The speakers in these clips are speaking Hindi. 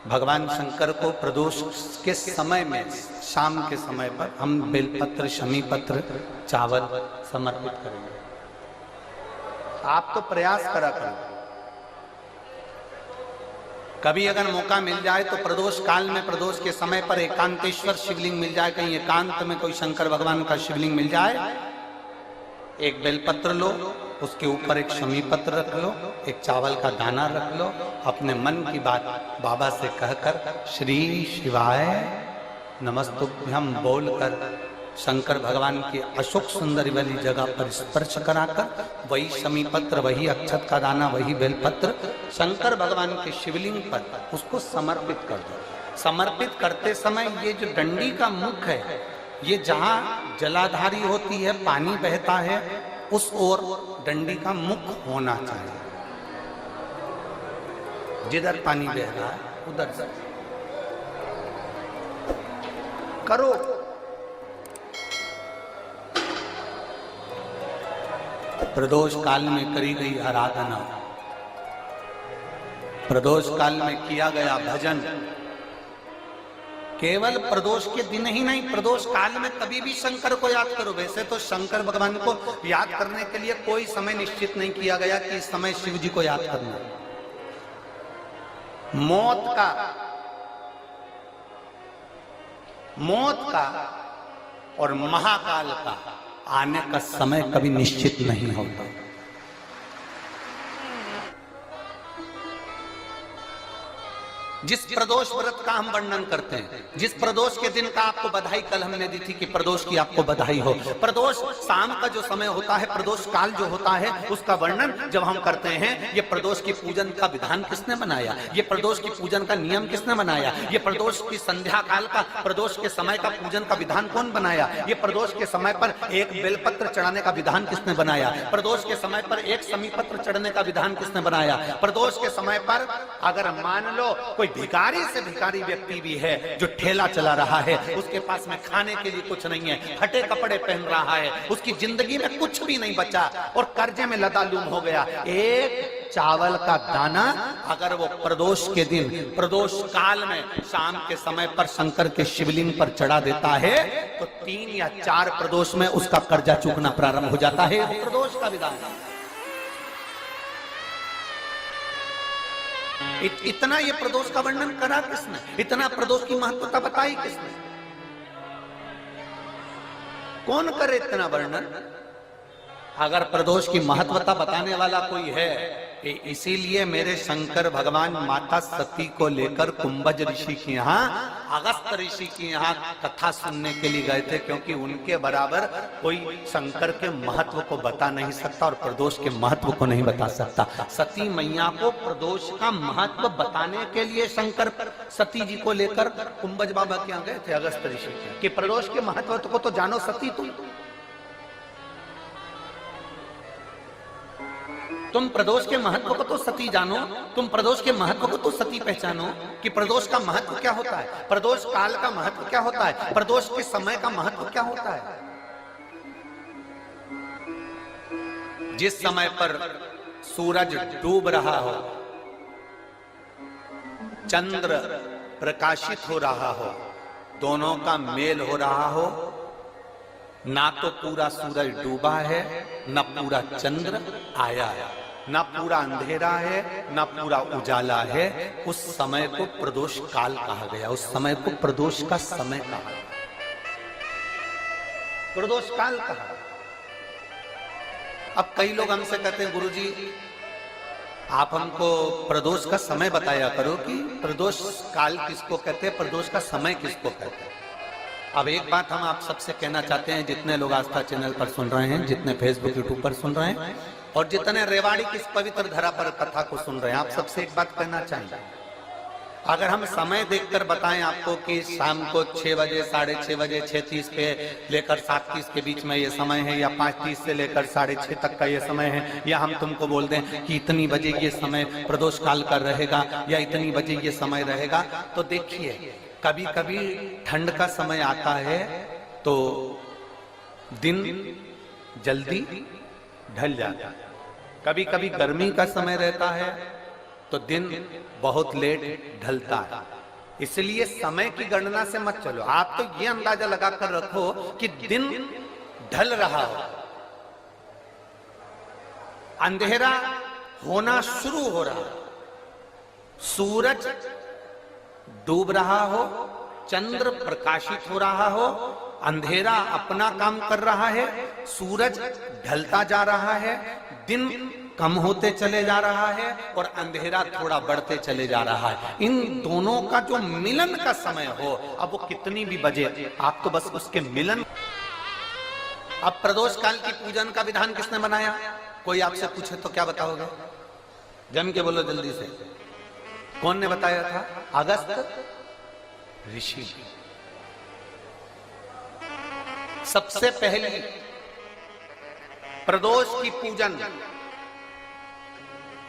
भगवान शंकर को प्रदोष के समय में, शाम के समय पर हम बेलपत्र, शमी पत्र, चावल समर्पित करेंगे। आप तो प्रयास करा करो, कभी अगर मौका मिल जाए तो प्रदोष काल में, प्रदोष के समय पर एकांतेश्वर शिवलिंग मिल जाए, कहीं एकांत में कोई शंकर भगवान का शिवलिंग मिल जाए, एक बेलपत्र लो, उसके ऊपर एक शमी पत्र रख लो, एक चावल का दाना रख लो, अपने मन की बात बाबा से कहकर श्री शिवाय नमस्तुभ्यं बोलकर शंकर भगवान की अशोक सुंदरी वाली जगह पर स्पर्श कराकर वही शमी पत्र, वही अक्षत का दाना, वही बेलपत्र शंकर भगवान के शिवलिंग पर उसको समर्पित कर दो। समर्पित करते समय ये जो डंडी का मुख है, ये जहां जलाधारी होती है, पानी बहता है, उस ओर डंडी का मुख होना चाहिए। जिधर पानी बह रहा है उधर से करो। प्रदोष काल में करी गई आराधना, प्रदोष काल में किया गया भजन, केवल प्रदोष के दिन ही नहीं, प्रदोष काल में कभी भी शंकर को याद करो। वैसे तो शंकर भगवान को याद करने के लिए कोई समय निश्चित नहीं किया गया कि इस समय शिव जी को याद करना। मौत का और महाकाल का आने का समय कभी निश्चित नहीं होता। जिस प्रदोष व्रत का हम वर्णन करते हैं, जिस प्रदोष के दिन का आपको बधाई कल हमने दी थी कि प्रदोष की आपको बधाई हो, प्रदोष शाम का जो समय होता है, प्रदोष काल जो होता है, उसका वर्णन जब हम करते हैं, ये प्रदोष की पूजन का विधान किसने बनाया, ये प्रदोष की पूजन का नियम किसने बनाया, ये प्रदोष की संध्या काल का, प्रदोष के समय का पूजन का विधान कौन बनाया, ये प्रदोष के समय पर एक बेलपत्र चढ़ाने का विधान किसने बनाया, प्रदोष के समय पर एक शमी पत्र चढ़ने का विधान किसने बनाया, प्रदोष के समय पर अगर मान लो कोई भिखारी से भिखारी व्यक्ति भी है जो ठेला चला रहा है, उसके पास में खाने के लिए कुछ नहीं है, फटे कपड़े पहन रहा है, उसकी जिंदगी में कुछ भी नहीं बचा और कर्जे में लदालूम हो गया, एक चावल का दाना अगर वो प्रदोष के दिन, प्रदोष काल में शाम के समय पर शंकर के शिवलिंग पर चढ़ा देता है तो 3 या 4 प्रदोष में उसका कर्जा चूकना प्रारंभ हो जाता है। वो प्रदोष का विधान है। इतना ये प्रदोष का वर्णन करा किसने, इतना प्रदोष की महत्वता बताई किसने, कौन करे इतना वर्णन? अगर प्रदोष की महत्वता बताने वाला कोई है, इसीलिए मेरे शंकर भगवान माता सती को लेकर कुंभज ऋषि के यहाँ, अगस्त ऋषि के यहाँ कथा सुनने के लिए गए थे, क्योंकि उनके बराबर कोई शंकर के महत्व को बता नहीं सकता और प्रदोष के महत्व को नहीं बता सकता। सती मैया को प्रदोष का महत्व बताने के लिए शंकर सती जी को लेकर कुंभज बाबा के यहाँ गए थे, अगस्त ऋषि के, कि प्रदोष के महत्व को तो जानो सती, तुम प्रदोष के महत्व को तो सती जानो, तुम प्रदोष के महत्व को तो सती पहचानो कि प्रदोष का महत्व क्या होता है, प्रदोष काल का महत्व क्या होता है, प्रदोष के समय का महत्व क्या होता है। जिस समय पर सूरज डूब रहा हो, चंद्र प्रकाशित हो रहा हो, दोनों का मेल हो रहा हो, ना तो पूरा सूरज डूबा है, न पूरा चंद्र आया है, ना पूरा अंधेरा है, ना पूरा उजाला है, उस समय को प्रदोष काल कहा गया, उस समय को प्रदोष का समय कहा, प्रदोष काल कहा। अब कई लोग हमसे कहते हैं गुरुजी आप हमको प्रदोष का समय बताया करो कि प्रदोष काल किसको कहते हैं, प्रदोष का समय किसको कहते हैं। अब एक बात हम आप सबसे कहना चाहते हैं, जितने लोग आस्था चैनल पर सुन रहे हैं, जितने फेसबुक यूट्यूब पर सुन रहे हैं और जितने रेवाड़ी की इस पवित्र धरा पर कथा को सुन रहे हैं, आप सबसे एक बात कहना चाहेंगे, अगर हम समय देखकर बताएं आपको कि शाम को 6 बजे, 6:30 बजे, 6:30 पे लेकर 7:30 के बीच में ये समय है, या 5:30 से लेकर 6:30 तक का ये समय है, या हम तुमको बोल दें कि इतनी बजे ये समय प्रदोष काल का रहेगा या इतनी बजे ये समय रहेगा, तो देखिए कभी कभी ठंड का समय आता है तो दिन जल्दी ढल जाता है, कभी कभी गर्मी का समय रहता है तो दिन बहुत लेट ढलता है। इसलिए समय की गणना से मत चलो, आप तो ये अंदाजा लगाकर रखो कि दिन ढल रहा हो, अंधेरा होना शुरू हो रहा हो, सूरज डूब रहा हो, चंद्र प्रकाशित हो रहा हो, अंधेरा अपना काम कर रहा है, सूरज ढलता जा रहा है, दिन कम होते चले जा रहा है और अंधेरा थोड़ा बढ़ते चले जा रहा है। इन दोनों का जो मिलन का समय हो, अब वो कितनी भी बजे, आप तो बस उसके मिलन। अब प्रदोष काल की पूजन का विधान किसने बनाया? कोई आपसे पूछे तो क्या बताओगे? जम के बोलो जल्दी से। कौन ने बताया था? अगस्त ऋषि। सबसे पहले प्रदोष की पूजन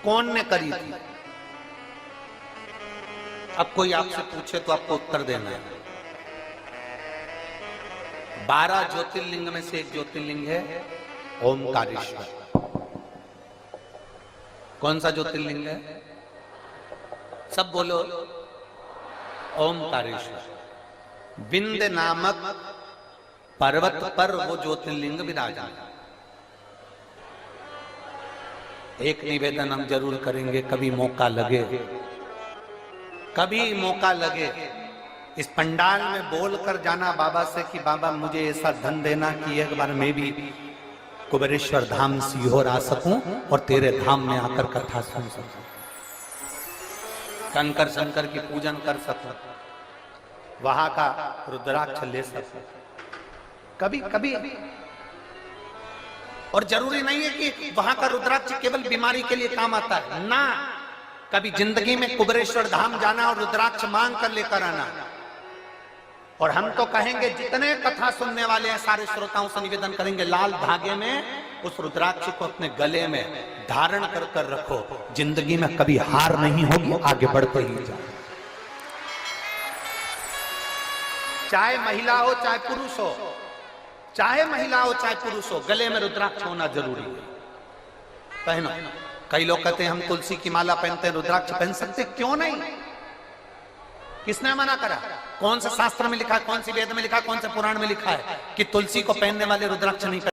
कौन ने करी थी? अब कोई आपसे पूछे तो आपको उत्तर देना है। 12 ज्योतिर्लिंग में से एक ज्योतिर्लिंग है ओमकारेश्वर। कौन सा ज्योतिर्लिंग है? सब बोलो। ओमकारेश्वर। विंध्य नामक पर्वत पर वो ज्योतिर्लिंग विराजमान। एक निवेदन हम जरूर करेंगे, कभी मौका लगे, कभी मौका लगे, इस पंडाल में बोलकर जाना बाबा से कि बाबा मुझे ऐसा धन देना कि एक बार मैं भी कुबेरेश्वर धाम सीहोर आ सकूं और तेरे धाम में आकर कथा सुन सकूं, शंकर शंकर की पूजन कर सकूं, वहां का रुद्राक्ष ले सकूं। कभी कभी। और जरूरी नहीं है कि वहां का रुद्राक्ष केवल बीमारी के लिए काम आता है ना, कभी जिंदगी में कुबेरेश्वर धाम जाना और रुद्राक्ष मांग कर लेकर आना। और हम तो कहेंगे, जितने कथा सुनने वाले हैं सारे श्रोताओं से निवेदन करेंगे, लाल धागे में उस रुद्राक्ष को अपने गले में धारण कर कर रखो। जिंदगी में कभी हार नहीं होगी, आगे बढ़ते ही जाओ। चाहे महिला हो चाहे पुरुष हो, चाहे महिला हो चाहे पुरुष हो, गले में रुद्राक्ष होना जरूरी है। पहनो। कई लोग कहते हैं हम तुलसी की माला पहनते हैं, रुद्राक्ष पहन सकते, क्यों नहीं? किसने मना करा? कौन से शास्त्र में लिखा है, कौन सी वेद में लिखा है, कौन से पुराण में लिखा है कि तुलसी को पहनने वाले रुद्राक्ष नहीं